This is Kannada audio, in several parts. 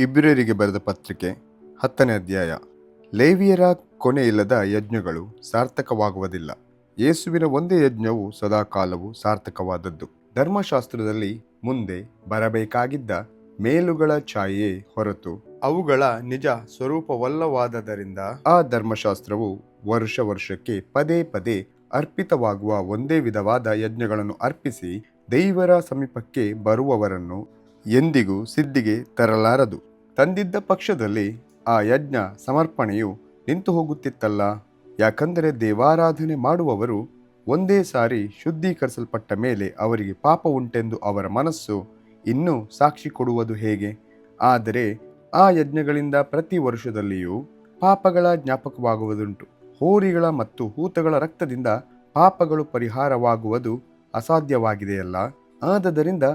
ಇಬ್ರಿಯರಿಗೆ ಬರೆದ ಪತ್ರಿಕೆ 10ನೇ ಅಧ್ಯಾಯ. ಲೇವಿಯರ ಕೊನೆಯಿಲ್ಲದ ಯಜ್ಞಗಳು ಸಾರ್ಥಕವಾಗುವುದಿಲ್ಲ. ಯೇಸುವಿನ ಒಂದೇ ಯಜ್ಞವು ಸದಾಕಾಲವು ಸಾರ್ಥಕವಾದದ್ದು. ಧರ್ಮಶಾಸ್ತ್ರದಲ್ಲಿ ಮುಂದೆ ಬರಬೇಕಾಗಿದ್ದ ಮೇಲುಗಳ ಛಾಯೆಯೇ ಹೊರತು ಅವುಗಳ ನಿಜ ಸ್ವರೂಪವಲ್ಲವಾದ್ದರಿಂದ ಆ ಧರ್ಮಶಾಸ್ತ್ರವು ವರ್ಷ ವರ್ಷಕ್ಕೆ ಪದೇ ಪದೇ ಅರ್ಪಿತವಾಗುವ ಒಂದೇ ವಿಧವಾದ ಯಜ್ಞಗಳನ್ನು ಅರ್ಪಿಸಿ ದೇವರ ಸಮೀಪಕ್ಕೆ ಬರುವವರನ್ನು ಎಂದಿಗೂ ಸಿದ್ಧಿಗೆ ತರಲಾರದು. ತಂದಿದ್ದ ಪಕ್ಷದಲ್ಲಿ ಆ ಯಜ್ಞ ಸಮರ್ಪಣೆಯು ನಿಂತು ಹೋಗುತ್ತಿತ್ತಲ್ಲ. ಯಾಕಂದರೆ ದೇವಾರಾಧನೆ ಮಾಡುವವರು ಒಂದೇ ಸಾರಿ ಶುದ್ಧೀಕರಿಸಲ್ಪಟ್ಟ ಮೇಲೆ ಅವರಿಗೆ ಪಾಪ ಉಂಟೆಂದು ಅವರ ಮನಸ್ಸು ಇನ್ನೂ ಸಾಕ್ಷಿ ಕೊಡುವುದು ಹೇಗೆ? ಆದರೆ ಆ ಯಜ್ಞಗಳಿಂದ ಪ್ರತಿ ವರ್ಷದಲ್ಲಿಯೂ ಪಾಪಗಳ ಜ್ಞಾಪಕವಾಗುವುದುಂಟು. ಹೋರಿಗಳ ಮತ್ತು ಹೂತಗಳ ರಕ್ತದಿಂದ ಪಾಪಗಳು ಪರಿಹಾರವಾಗುವುದು ಅಸಾಧ್ಯವಾಗಿದೆಯಲ್ಲ. ಆದದರಿಂದ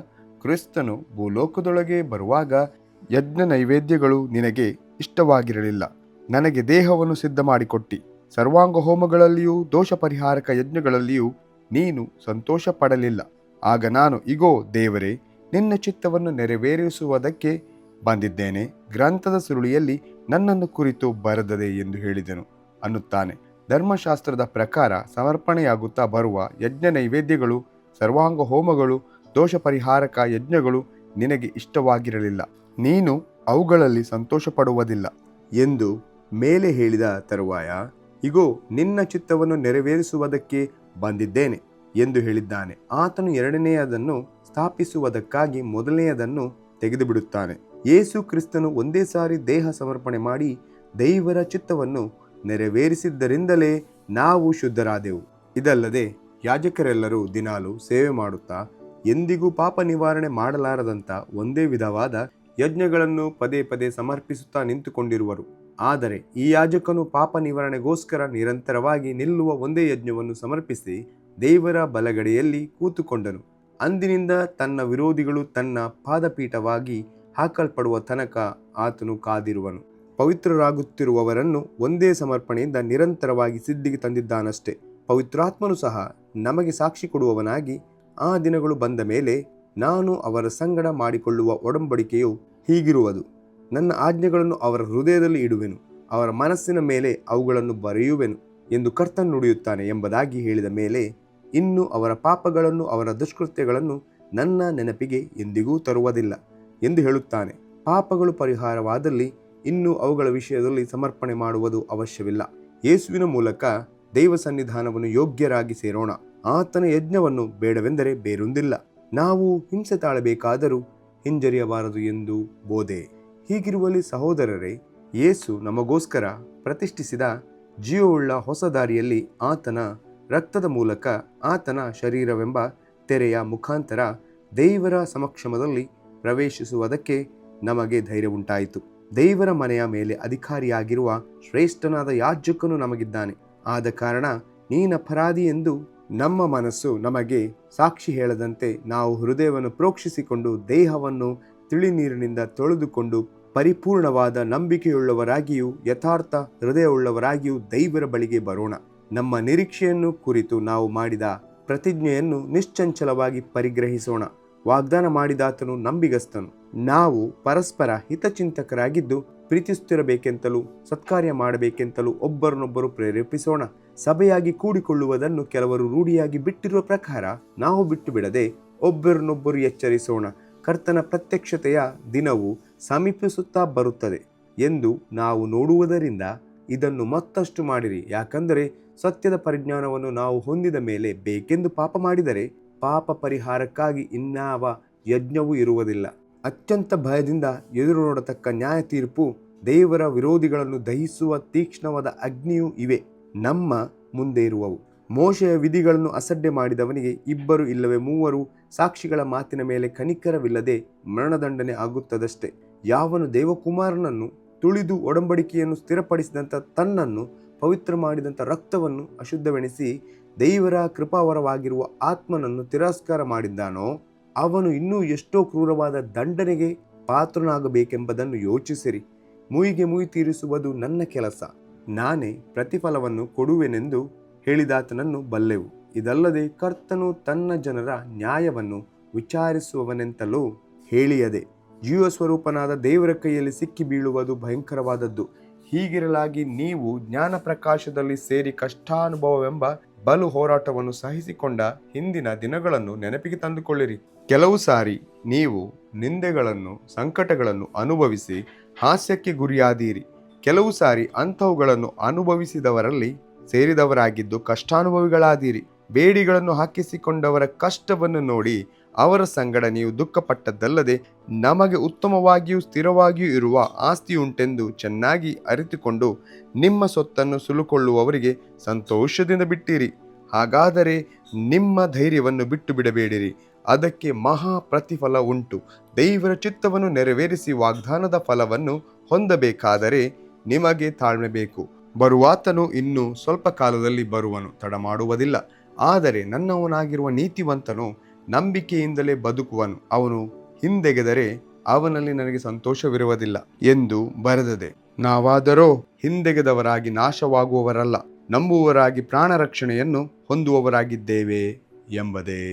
ಕ್ರಿಸ್ತನು ಭೂಲೋಕದೊಳಗೆ ಬರುವಾಗ ಯಜ್ಞ ನೈವೇದ್ಯಗಳು ನಿನಗೆ ಇಷ್ಟವಾಗಿರಲಿಲ್ಲ. ನನಗೆ ದೇಹವನ್ನು ಸಿದ್ಧ ಮಾಡಿಕೊಟ್ಟಿ. ಸರ್ವಾಂಗ ಹೋಮಗಳಲ್ಲಿಯೂ ದೋಷ ಪರಿಹಾರಕ ಯಜ್ಞಗಳಲ್ಲಿಯೂ ನೀನು ಸಂತೋಷ ಪಡಲಿಲ್ಲ. ಆಗ ನಾನು, ಇಗೋ ದೇವರೇ, ನಿನ್ನ ಚಿತ್ತವನ್ನು ನೆರವೇರಿಸುವುದಕ್ಕೆ ಬಂದಿದ್ದೇನೆ. ಗ್ರಂಥದ ಸುರುಳಿಯಲ್ಲಿ ನನ್ನನ್ನು ಕುರಿತು ಬರೆದದೆ ಎಂದು ಹೇಳಿದೆನು ಅನ್ನುತ್ತಾನೆ. ಧರ್ಮಶಾಸ್ತ್ರದ ಪ್ರಕಾರ ಸಮರ್ಪಣೆಯಾಗುತ್ತಾ ಬರುವ ಯಜ್ಞ ನೈವೇದ್ಯಗಳು, ಸರ್ವಾಂಗ ಹೋಮಗಳು, ದೋಷ ಪರಿಹಾರಕ ಯಜ್ಞಗಳು ನಿನಗೆ ಇಷ್ಟವಾಗಿರಲಿಲ್ಲ. ನೀನು ಅವುಗಳಲ್ಲಿ ಸಂತೋಷ ಪಡುವುದಿಲ್ಲ ಎಂದು ಮೇಲೆ ಹೇಳಿದ ತರುವಾಯ, ಇಗೋ ನಿನ್ನ ಚಿತ್ತವನ್ನು ನೆರವೇರಿಸುವುದಕ್ಕೆ ಬಂದಿದ್ದೇನೆ ಎಂದು ಹೇಳಿದ್ದಾನೆ. ಆತನು ಎರಡನೆಯದನ್ನು ಸ್ಥಾಪಿಸುವುದಕ್ಕಾಗಿ ಮೊದಲನೆಯದನ್ನು ತೆಗೆದು ಬಿಡುತ್ತಾನೆ. ಯೇಸು ಕ್ರಿಸ್ತನು ಒಂದೇ ಸಾರಿ ದೇಹ ಸಮರ್ಪಣೆ ಮಾಡಿ ದೇವರ ಚಿತ್ತವನ್ನು ನೆರವೇರಿಸಿದ್ದರಿಂದಲೇ ನಾವು ಶುದ್ಧರಾದೆವು. ಇದಲ್ಲದೆ ಯಾಜಕರೆಲ್ಲರೂ ದಿನಾಲು ಸೇವೆ ಮಾಡುತ್ತಾ ಎಂದಿಗೂ ಪಾಪ ನಿವಾರಣೆ ಮಾಡಲಾರದಂಥ ಒಂದೇ ವಿಧವಾದ ಯಜ್ಞಗಳನ್ನು ಪದೇ ಪದೇ ಸಮರ್ಪಿಸುತ್ತಾ ನಿಂತುಕೊಂಡಿರುವರು. ಆದರೆ ಈ ಯಾಜಕನು ಪಾಪ ನಿವಾರಣೆಗೋಸ್ಕರ ನಿರಂತರವಾಗಿ ನಿಲ್ಲುವ ಒಂದೇ ಯಜ್ಞವನ್ನು ಸಮರ್ಪಿಸಿ ದೇವರ ಬಲಗಡೆಯಲ್ಲಿ ಕೂತುಕೊಂಡನು. ಅಂದಿನಿಂದ ತನ್ನ ವಿರೋಧಿಗಳು ತನ್ನ ಪಾದಪೀಠವಾಗಿ ಹಾಕಲ್ಪಡುವ ತನಕ ಆತನು ಕಾದಿರುವನು. ಪವಿತ್ರರಾಗುತ್ತಿರುವವರನ್ನು ಒಂದೇ ಸಮರ್ಪಣೆಯಿಂದ ನಿರಂತರವಾಗಿ ಸಿದ್ಧಿಗೆ ತಂದಿದ್ದಾನಷ್ಟೇ. ಪವಿತ್ರಾತ್ಮನು ಸಹ ನಮಗೆ ಸಾಕ್ಷಿ ಕೊಡುವವನಾಗಿ ಆ ದಿನಗಳು ಬಂದ ಮೇಲೆ ನಾನು ಅವರ ಸಂಗಡ ಮಾಡಿಕೊಳ್ಳುವ ಒಡಂಬಡಿಕೆಯು ಹೀಗಿರುವುದು. ನನ್ನ ಆಜ್ಞೆಗಳನ್ನು ಅವರ ಹೃದಯದಲ್ಲಿ ಇಡುವೆನು, ಅವರ ಮನಸ್ಸಿನ ಮೇಲೆ ಅವುಗಳನ್ನು ಬರೆಯುವೆನು ಎಂದು ಕರ್ತನು ನುಡಿಯುತ್ತಾನೆ ಎಂಬುದಾಗಿ ಹೇಳಿದ ಮೇಲೆ, ಇನ್ನು ಅವರ ಪಾಪಗಳನ್ನು ಅವರ ದುಷ್ಕೃತ್ಯಗಳನ್ನು ನನ್ನ ನೆನಪಿಗೆ ಎಂದಿಗೂ ತರುವುದಿಲ್ಲ ಎಂದು ಹೇಳುತ್ತಾನೆ. ಪಾಪಗಳು ಪರಿಹಾರವಾದಲ್ಲಿ ಇನ್ನು ಅವುಗಳ ವಿಷಯದಲ್ಲಿ ಸಮರ್ಪಣೆ ಮಾಡುವುದು ಅವಶ್ಯವಿಲ್ಲ. ಯೇಸುವಿನ ಮೂಲಕ ದೈವ ಸನ್ನಿಧಾನವನ್ನು ಯೋಗ್ಯರಾಗಿ ಸೇರೋಣ. ಆತನ ಯಜ್ಞವನ್ನು ಬೇಡವೆಂದರೆ ಬೇರೊಂದಿಲ್ಲ. ನಾವು ಹಿಂಸೆ ತಾಳಬೇಕಾದರೂ ಹಿಂಜರಿಯಬಾರದು ಎಂದು ಬೋಧೆ. ಹೀಗಿರುವಲ್ಲಿ ಸಹೋದರರೇ, ಯೇಸು ನಮಗೋಸ್ಕರ ಪ್ರತಿಷ್ಠಿಸಿದ ಜೀವವುಳ್ಳ ಹೊಸ ದಾರಿಯಲ್ಲಿ ಆತನ ರಕ್ತದ ಮೂಲಕ ಆತನ ಶರೀರವೆಂಬ ತೆರೆಯ ಮುಖಾಂತರ ದೇವರ ಸಮಕ್ಷಮದಲ್ಲಿ ಪ್ರವೇಶಿಸುವುದಕ್ಕೆ ನಮಗೆ ಧೈರ್ಯ ಉಂಟಾಯಿತು. ದೇವರ ಮನೆಯ ಮೇಲೆ ಅಧಿಕಾರಿಯಾಗಿರುವ ಶ್ರೇಷ್ಠನಾದ ಯಾಜಕನು ನಮಗಿದ್ದಾನೆ. ಆದ ಕಾರಣ ನೀನಪರಾಧಿ ಎಂದು ನಮ್ಮ ಮನಸ್ಸು ನಮಗೆ ಸಾಕ್ಷಿ ಹೇಳದಂತೆ ನಾವು ಹೃದಯವನ್ನು ಪ್ರೋಕ್ಷಿಸಿಕೊಂಡು ದೇಹವನ್ನು ತಿಳಿ ನೀರಿನಿಂದ ತೊಳೆದುಕೊಂಡು ಪರಿಪೂರ್ಣವಾದ ನಂಬಿಕೆಯುಳ್ಳವರಾಗಿಯೂ ಯಥಾರ್ಥ ಹೃದಯವುಳ್ಳವರಾಗಿಯೂ ದೇವರ ಬಳಿಗೆ ಬರೋಣ. ನಮ್ಮ ನಿರೀಕ್ಷೆಯನ್ನು ಕುರಿತು ನಾವು ಮಾಡಿದ ಪ್ರತಿಜ್ಞೆಯನ್ನು ನಿಶ್ಚಂಚಲವಾಗಿ ಪರಿಗ್ರಹಿಸೋಣ. ವಾಗ್ದಾನ ಮಾಡಿದಾತನು ನಂಬಿಗಸ್ತನು. ನಾವು ಪರಸ್ಪರ ಹಿತಚಿಂತಕರಾಗಿದ್ದು ಪ್ರೀತಿಸುತ್ತಿರಬೇಕೆಂತಲೂ ಸತ್ಕಾರ್ಯ ಮಾಡಬೇಕೆಂತಲೂ ಒಬ್ಬರನ್ನೊಬ್ಬರು ಪ್ರೇರೇಪಿಸೋಣ. ಸಭೆಯಾಗಿ ಕೂಡಿಕೊಳ್ಳುವುದನ್ನು ಕೆಲವರು ರೂಢಿಯಾಗಿ ಬಿಟ್ಟಿರುವ ಪ್ರಕಾರ ನಾವು ಬಿಟ್ಟು ಬಿಡದೆ ಒಬ್ಬರನ್ನೊಬ್ಬರು ಎಚ್ಚರಿಸೋಣ. ಕರ್ತನ ಪ್ರತ್ಯಕ್ಷತೆಯ ದಿನವು ಸಮೀಪಿಸುತ್ತಾ ಬರುತ್ತದೆ ಎಂದು ನಾವು ನೋಡುವುದರಿಂದ ಇದನ್ನು ಮತ್ತಷ್ಟು ಮಾಡಿರಿ. ಯಾಕಂದರೆ ಸತ್ಯದ ಪರಿಜ್ಞಾನವನ್ನು ನಾವು ಹೊಂದಿದ ಮೇಲೆ ಬೇಕೆಂದು ಪಾಪ ಮಾಡಿದರೆ ಪಾಪ ಪರಿಹಾರಕ್ಕಾಗಿ ಇನ್ನಾವ ಯಜ್ಞವೂ ಇರುವುದಿಲ್ಲ. ಅತ್ಯಂತ ಭಯದಿಂದ ಎದುರು ನೋಡತಕ್ಕ ನ್ಯಾಯ ತೀರ್ಪು, ದೇವರ ವಿರೋಧಿಗಳನ್ನು ದಹಿಸುವ ತೀಕ್ಷ್ಣವಾದ ಅಗ್ನಿಯೂ ಇವೆ ನಮ್ಮ ಮುಂದೆ ಇರುವವು. ಮೋಶೆಯ ವಿಧಿಗಳನ್ನು ಅಸಡ್ಡೆ ಮಾಡಿದವನಿಗೆ 2 ಇಲ್ಲವೇ 3 ಸಾಕ್ಷಿಗಳ ಮಾತಿನ ಮೇಲೆ ಕನಿಕರವಿಲ್ಲದೆ ಮರಣದಂಡನೆ ಆಗುತ್ತದಷ್ಟೇ. ಯಾವನು ದೇವಕುಮಾರನನ್ನು ತುಳಿದು ಒಡಂಬಡಿಕೆಯನ್ನು ಸ್ಥಿರಪಡಿಸಿದಂಥ ತನ್ನನ್ನು ಪವಿತ್ರ ಮಾಡಿದಂಥ ರಕ್ತವನ್ನು ಅಶುದ್ಧವೆಣಿಸಿ ದೇವರ ಕೃಪಾವರವಾಗಿರುವ ಆತ್ಮನನ್ನು ತಿರಸ್ಕಾರ ಮಾಡಿದ್ದಾನೋ ಅವನು ಇನ್ನೂ ಎಷ್ಟೋ ಕ್ರೂರವಾದ ದಂಡನೆಗೆ ಪಾತ್ರನಾಗಬೇಕೆಂಬುದನ್ನು ಯೋಚಿಸಿರಿ. ಮುಯಿಗೆ ಮುಯಿ ತೀರಿಸುವುದು ನನ್ನ ಕೆಲಸ, ನಾನೇ ಪ್ರತಿಫಲವನ್ನು ಕೊಡುವೆನೆಂದು ಹೇಳಿದಾತನನ್ನು ಬಲ್ಲೆವು. ಇದಲ್ಲದೆ ಕರ್ತನು ತನ್ನ ಜನರ ನ್ಯಾಯವನ್ನು ವಿಚಾರಿಸುವವನೆಂತಲೂ ಹೇಳಿಯದೆ ಜೀವ ಸ್ವರೂಪನಾದ ದೇವರ ಕೈಯಲ್ಲಿ ಸಿಕ್ಕಿ ಬೀಳುವುದು ಭಯಂಕರವಾದದ್ದು. ಹೀಗಿರಲಾಗಿ ನೀವು ಜ್ಞಾನ ಪ್ರಕಾಶದಲ್ಲಿ ಸೇರಿ ಕಷ್ಟಾನುಭವವೆಂಬ ಬಲು ಹೋರಾಟವನ್ನು ಸಹಿಸಿಕೊಂಡ ಹಿಂದಿನ ದಿನಗಳನ್ನು ನೆನಪಿಗೆ ತಂದುಕೊಳ್ಳಿರಿ. ಕೆಲವು ಸಾರಿ ನೀವು ನಿಂದೆಗಳನ್ನು, ಸಂಕಟಗಳನ್ನು ಅನುಭವಿಸಿ ಹಾಸ್ಯಕ್ಕೆ ಗುರಿಯಾದೀರಿ. ಕೆಲವು ಸಾರಿ ಅಂಥವುಗಳನ್ನು ಅನುಭವಿಸಿದವರಲ್ಲಿ ಸೇರಿದವರಾಗಿದ್ದು ಕಷ್ಟಾನುಭವಿಗಳಾದೀರಿ. ಬೇಡಿಗಳನ್ನು ಹಾಕಿಸಿಕೊಂಡವರ ಕಷ್ಟವನ್ನು ನೋಡಿ ಅವರ ಸಂಗಡ ನೀವು ದುಃಖಪಟ್ಟದ್ದಲ್ಲದೆ ನಮಗೆ ಉತ್ತಮವಾಗಿಯೂ ಸ್ಥಿರವಾಗಿಯೂ ಇರುವ ಆಸ್ತಿಯುಂಟೆಂದು ಚೆನ್ನಾಗಿ ಅರಿತುಕೊಂಡು ನಿಮ್ಮ ಸೊತ್ತನ್ನು ಸುಲುಕೊಳ್ಳುವವರಿಗೆ ಸಂತೋಷದಿಂದ ಬಿಟ್ಟಿರಿ. ಹಾಗಾದರೆ ನಿಮ್ಮ ಧೈರ್ಯವನ್ನು ಬಿಟ್ಟು ಬಿಡಬೇಡಿರಿ, ಅದಕ್ಕೆ ಮಹಾ ಪ್ರತಿಫಲ ಉಂಟು. ದೇವರ ಚಿತ್ತವನ್ನು ನೆರವೇರಿಸಿ ವಾಗ್ದಾನದ ಫಲವನ್ನು ಹೊಂದಬೇಕಾದರೆ ನಿಮಗೆ ತಾಳ್ಮೆ ಬೇಕು. ಬರುವಾತನು ಇನ್ನೂ ಸ್ವಲ್ಪ ಕಾಲದಲ್ಲಿ ಬರುವನು, ತಡ ಮಾಡುವುದಿಲ್ಲ. ಆದರೆ ನನ್ನವನಾಗಿರುವ ನೀತಿವಂತನು ನಂಬಿಕೆಯಿಂದಲೇ ಬದುಕುವನು. ಅವನು ಹಿಂದೆಗೆದರೆ ಅವನಲ್ಲಿ ನನಗೆ ಸಂತೋಷವಿರುವುದಿಲ್ಲ ಎಂದು ಬರೆದದೆ. ನಾವಾದರೋ ಹಿಂದೆಗೆದವರಾಗಿ ನಾಶವಾಗುವವರಲ್ಲ, ನಂಬುವವರಾಗಿ ಪ್ರಾಣ ರಕ್ಷಣೆಯನ್ನು ಹೊಂದುವವರಾಗಿದ್ದೇವೆ ಎಂಬುದೇ.